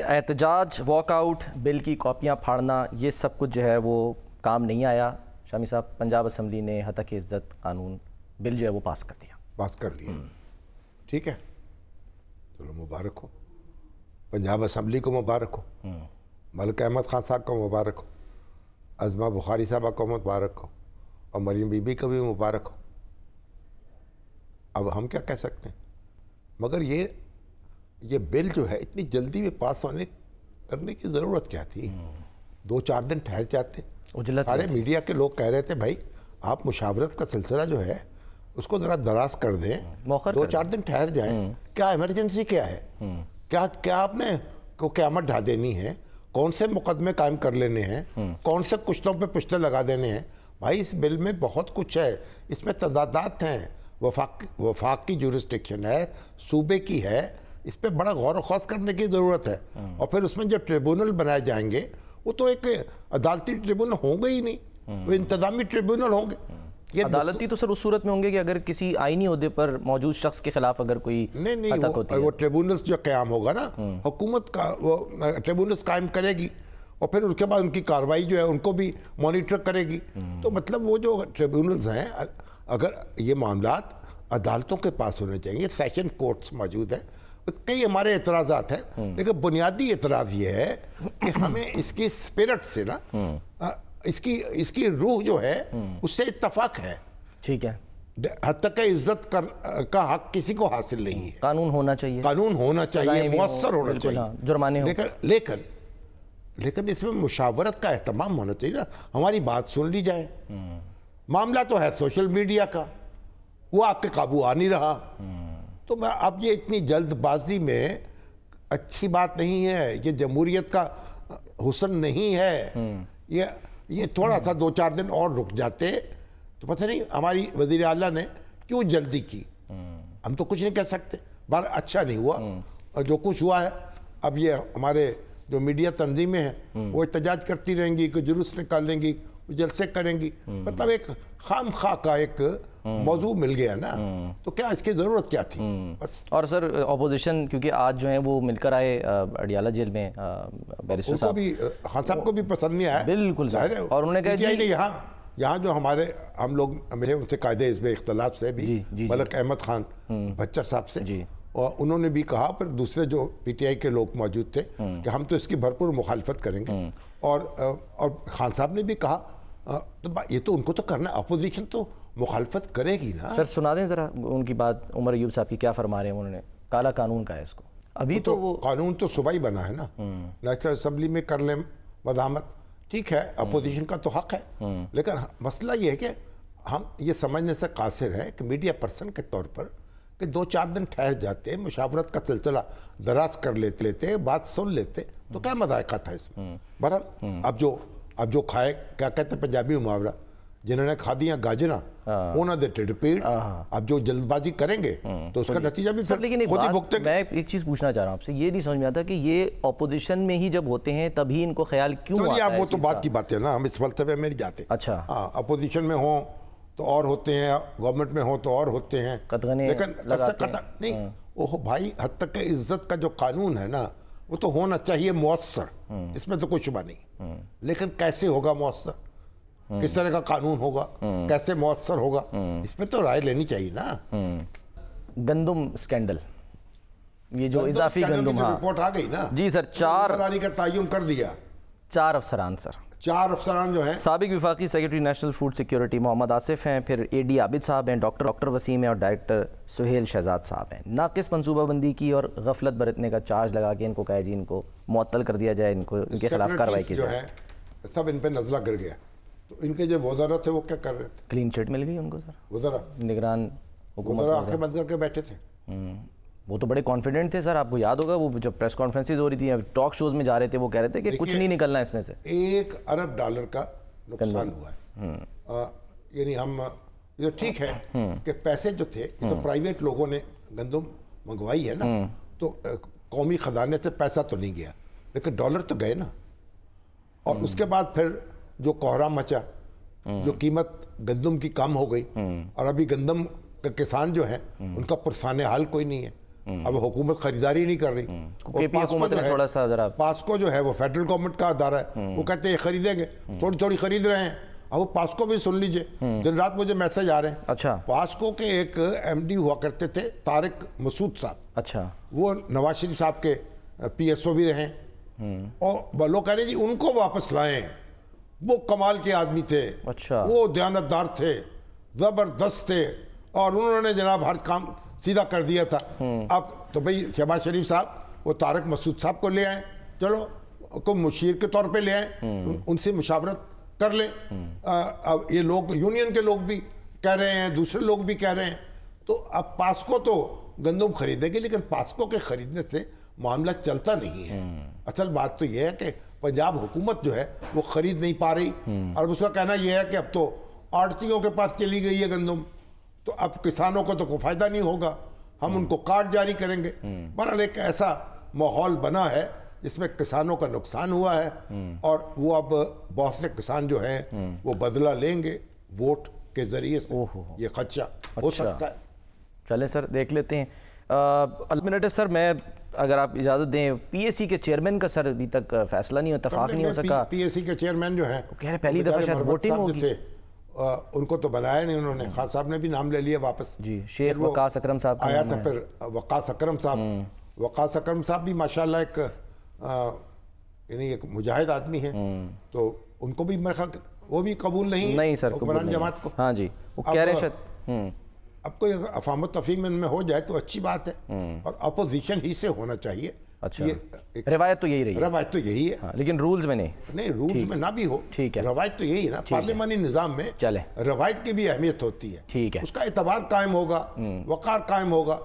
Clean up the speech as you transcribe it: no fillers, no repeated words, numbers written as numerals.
احتجاج، walk out, بل کی کاپیاں پھاڑنا، یہ سب کچھ جو ہے وہ کام نہیں آیا. شامی صاحب، پنجاب اسمبلی نے ہتک عزت قانون بل جو ہے وہ پاس کر لیا. ٹھیک ہے، چلو مبارک ہو. پنجاب اسمبلی کو مبارک ہو، ملک احمد خان صاحب کو مبارک ہو، عظمہ بخاری صاحبہ کو مبارک ہو، اور مریم بی بی کو بھی مبارک ہو. اب ہم کیا کہہ سکتے ہیں؟ مگر یہ بل جو ہے اتنی جلدی میں پاس کرنے کی ضرورت کیا تھی؟ 2-4 دن ٹھہر جاتے. سارے میڈیا کے لوگ کہہ رہے تھے بھائی آپ مشاورت کا سلسلہ جو ہے اس کو ذرا دراز کر دیں، 2-4 دن ٹھہر جائیں. کیا ایمرجنسی کیا ہے؟ کیا آپ نے قیامت ڈھا دینی ہے؟ کون سے مقدمے قائم کر لینے ہیں؟ کون سے کشتوں پہ پشتے لگا دینے ہیں؟ بھائی اس بل میں بہت کچھ ہے، اس میں تضادات ہیں. وفاق کی جورسڈکشن ہے، صوبے کی ہے، اس پہ بڑا غور و خوض کرنے کی ضرورت ہے. اور پھر اس میں جو ٹریبونل بنائے جائیں گے وہ تو ایک عدالتی ٹریبونل ہوں گے ہی نہیں، وہ انتظامی ٹریبونل ہوں گے. عدالتی تو سر اس صورت میں ہوں گے کہ اگر کسی آئینی عہدے پر موجود شخص کے خلاف اگر کوئی ہتک ہوتی ہے. وہ ٹریبونلز جو قیام ہوگا نا، حکومت کا وہ ٹریبونلز قائم کرے گی اور پھر اس کے بعد ان کی کارروائی جو ہے ان کو بھی مانیٹر کرے گی. تو مطلب وہ جو ٹریبونلز ہیں، اگر یہ معاملات عدالتوں کے پاس ہونے چاہیے، سیشن کورٹس موجود ہیں. کئی ہمارے اعتراضات ہیں، لیکن بنیادی اعتراض یہ ہے کہ ہمیں اس کی اسپرٹ سے نا، اس کی روح جو ہے اس سے اتفاق ہے. ٹھیک ہے، حتیٰ کہ عزت کا حق کسی کو حاصل نہیں ہے. قانون ہونا چاہیے، مؤثر ہونا چاہیے، جرمانے. لیکن اس میں مشاورت کا اہتمام ہونا چاہیے نا. ہماری بات سن لی جائے. معاملہ تو ہے سوشل میڈیا کا، وہ آپ کے قابو آ نہیں رہا. تو اب یہ اتنی جلد بازی میں اچھی بات نہیں ہے، یہ جمہوریت کا حسن نہیں ہے. یہ تھوڑا سا 2-4 دن اور رک جاتے تو پتہ نہیں ہماری وزیر اعلیٰ نے کیوں جلدی کی. ہم تو کچھ نہیں کہہ سکتے، بار اچھا نہیں ہوا اور جو کچھ ہوا ہے. اب یہ ہمارے جو میڈیا تنظیمیں ہیں وہ احتجاج کرتی رہیں گی، کوئی جلوس نکال لیں گی، جلسے کریں گی. مطلب ایک خام خواہ کا ایک موضوع مل گیا نا. تو کیا اس کی ضرورت کیا تھی؟ اور سر اپوزیشن کیونکہ آج جو ہیں وہ مل کر آئے اڈیالہ جیل میں، بیرسٹر صاحب بھی، خان صاحب کو بھی پسند نہیں آیا. بالکل ظاہر ہے. اور انہوں نے کہا یہاں جو ہم لوگ ان سے قائد حزب اختلاف سے بھی، ملک احمد خان بچر صاحب سے، اور انہوں نے بھی کہا، پھر دوسرے جو پی ٹی آئی کے لوگ موجود تھے کہ ہم تو اس کی بھرپور مخالفت کریں گے. اور خان صاحب نے بھی کہا یہ تو ان کو تو کرنا، اپوزیشن تو مخالفت کرے گی نا. سر سنا دیں ذرا ان کی بات، عمر ایوب صاحب کی کیا فرما رہے ہیں. انہوں نے کالا قانون کا ہے اس کو. ابھی تو وہ قانون تو صبح ہی بنا ہے نا، نیشنل اسمبلی میں کر لیں مذاہمت، ٹھیک ہے، اپوزیشن کا تو حق ہے. لیکن مسئلہ یہ ہے کہ ہم یہ سمجھنے سے قاصر ہے کہ میڈیا پرسن کے طور پر کہ 2-4 دن ٹھہر جاتے، مشاورت کا سلسلہ دراز کر لیتے، بات سن لیتے تو کیا مذائقہ تھا اس میں. بہرحال اب جو کھائے، کیا کہتے ہیں پنجابی میں محاورہ، جنہوں نے کھا دیا گاجرا انہوں نے ٹیڑھ پیڑ. اب جو جلد بازی کریں گے تو اس کا نتیجہ بھی خود ہی بھگتیں گے. میں ایک چیز پوچھنا چاہ رہا ہوں آپ سے، یہ نہیں سمجھ میں آتا کہ یہ اپوزیشن میں ہی جب ہوتے ہیں تبھی ان کو خیال کیوں آتا ہے؟ وہ تو بات کی باتیں نا، ہم اس فلسفے میں نہیں جاتے. اچھا، اپوزیشن میں ہوں تو اور ہوتے ہیں، گورنمنٹ میں ہوں تو اور ہوتے ہیں، لیکن نہیں. اوہ بھائی، حتیٰ کہ عزت کا جو قانون ہے نا وہ تو ہونا چاہیے مؤثر، اس میں تو کوئی شبہ نہیں. لیکن کیسے ہوگا مؤثر، کس طرح کا قانون ہوگا، کیسے مؤثر ہوگا، اس میں تو رائے لینی چاہیے نا. گندم سکینڈل، یہ جو اضافی گندم، رپورٹ آ گئی نا جی سر، 4 کا تعین کر دیا. 4 افسران سر، 4 افسران جو ہیں، سابق وفاقی سیکرٹری نیشنل فوڈ سیکیورٹی محمد آصف ہیں، پھر اے ڈی عابد صاحب ہیں، ڈاکٹر وسیم ہیں، اور ڈائریکٹر سہیل شہزاد صاحب ہیں. ناقص منصوبہ بندی کی اور غفلت برتنے کا چارج لگا کے ان کو کہا جی ان کو معطل کر دیا جائے، ان کے خلاف کارروائی کی جائے. سب ان پہ نزلہ گر گیا. تو ان کے جو وزراء تھے وہ کیا کر رہے تھے؟ کلین چٹ مل گئی ان کو سر. وزراء نگران حکومت آنکھیں بند کر کے بیٹھے تھے. وہ تو بڑے کانفیڈنٹ تھے سر. آپ کو یاد ہوگا وہ جب پریس کانفرنسز ہو رہی تھی، ٹاک شوز میں جا رہے تھے، وہ کہہ رہے تھے کہ کچھ نہیں نکلنا اس میں سے. $1 ارب کا نقصان ہوا ہے. یعنی ہم جو ٹھیک ہے کہ پیسے جو تھے یہ تو پرائیویٹ لوگوں نے گندم منگوائی ہے نا، تو قومی خزانے سے پیسہ تو نہیں گیا، لیکن ڈالر تو گئے نا. اور اس کے بعد پھر جو کوہرام مچا، جو قیمت گندم کی کم ہو گئی، اور ابھی گندم کسان جو ہیں ان کا پرسان حال کوئی نہیں ہے. اب حکومت خریداری نہیں کر رہی. پاسکو جو ہے وہ فیڈرل گورنمنٹ کا ادارہ ہے, وہ کہتے ہیں خریدیں گے, تھوڑی تھوڑی خرید رہے ہیں. اب وہ پاسکو بھی سن لیجئے, دن رات مجھے میسج آ رہے ہیں. اچھا. پاسکو کے ایک ایم ڈی ہوا کرتے تھے طارق مسعود صاحب. اچھا. وہ نواز شریف صاحب کے پی ایس او بھی رہے, اور لوگ کہہ رہے جی ان کو واپس لائیں, وہ کمال کے آدمی تھے. اچھا. وہ دیانتدار تھے, زبردست تھے, اور انہوں نے جناب ہر کام سیدھا کر دیا تھا. اب تو بھئی شہباز شریف صاحب وہ طارق مسعود صاحب کو لے آئیں, چلو کو مشیر کے طور پہ لے آئیں, ان سے مشاورت کر لیں. اب یہ لوگ یونین کے لوگ بھی کہہ رہے ہیں, دوسرے لوگ بھی کہہ رہے ہیں. تو اب پاسکو تو گندم خریدے گی, لیکن پاسکو کے خریدنے سے معاملہ چلتا نہیں ہے. اصل بات تو یہ ہے کہ پنجاب حکومت جو ہے وہ خرید نہیں پا رہی, اور اس کا کہنا یہ ہے کہ اب تو آڑتیوں کے پاس چلی گئی ہے گندم, تو اب کسانوں کو تو کوئی فائدہ نہیں ہوگا, ہم ان کو کارڈ جاری کریں گے. بہرحال ایک ایسا ماحول بنا ہے جس میں کسانوں کا نقصان ہوا ہے, اور وہ اب بہت سے کسان جو ہیں وہ بدلہ لیں گے ووٹ کے ذریعے سے. یہ خدشہ ہو سکتا ہے. چلیں سر دیکھ لیتے ہیں. منٹ سر, میں اگر آپ اجازت دیں, پی ایس سی کے چیئرمین کا سر ابھی تک فیصلہ نہیں ہو, اتفاق نہیں ہو سکا. پی ایس سی کے چیئرمین جو ہیں کہہ رہے پہلی دفعہ شاید ووٹنگ ہوگی, ان کو تو بنایا نہیں انہوں نے. خان صاحب نے بھی نام لے لیا واپس. جی, شیخ وقاص اکرم صاحب آیا تھا. پھر وقاص اکرم صاحب, وقاص اکرم صاحب بھی ماشاءاللہ ایک یعنی ایک مجاہد آدمی ہیں, تو ان کو بھی میرے خیال وہ بھی قبول نہیں سر حکمران جماعت کو. ہاں جی, وہ کہہ رہے شاید اب کوئی افہام و تفہیم ان میں ہو جائے تو اچھی بات ہے, اور اپوزیشن ہی سے ہونا چاہیے. اچھا, روایت تو یہی رہی ہے. روایت تو یہی ہے, لیکن رولز میں نہیں. رولز میں نہ بھی ہو, ٹھیک ہے, روایت تو یہی ہے نا. پارلیمانی نظام میں روایت کی بھی اہمیت ہوتی ہے. ٹھیک ہے, اس کا اعتبار قائم ہوگا, وقار قائم ہوگا,